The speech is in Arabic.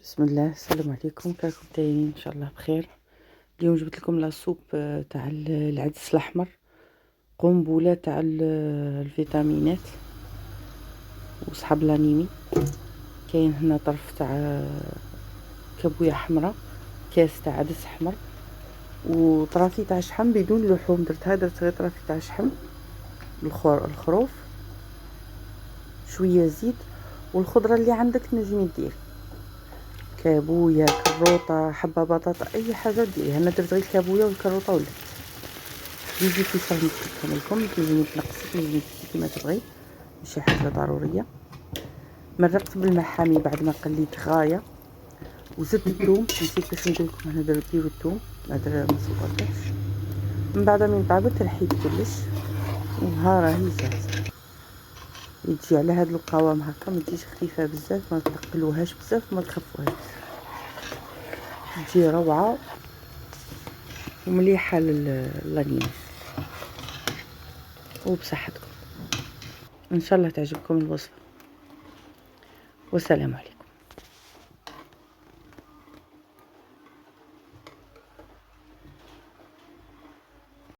بسم الله. السلام عليكم، كيفكم دايرين؟ ان شاء الله بخير. اليوم جبت لكم لاصوب تاع العدس الاحمر، قنبله تاع الفيتامينات وصحاب لانيمي. كاين هنا طرف تاع كابويه حمراء، كاس تاع عدس احمر، وطرافي تاع شحم بدون لحوم. درت غير طرافي تاع شحم، الخروف، شويه زيت، والخضره اللي عندك تنجمي ديري كابويه، كروطه، حبه بطاطا، اي حاجه ديريها. انا درت غير الكابويه والكروطه واللحم. يجي في صحن كاملكم، تنجمي تنقصي، تنجمي تزيدي كيما تبغي، ماشي حاجه ضروريه. مرقت بالماء حامي بعد ما قليت غايه، وزدت الثوم. نسيت باش نقول لكم هنا ديروا الثوم، بعد ما صورتش. من بعد ما طابت رحيت كلش، وها راهي جاهزه. يجي على هذا القوام هكا، ما تجيش خفيفه بزاف، ما تقلوهاش بزاف، ما تخفوهاش بزاف، تجي روعه ومليحه للانيمي. وبصحتكم ان شاء الله تعجبكم الوصفه، والسلام عليكم.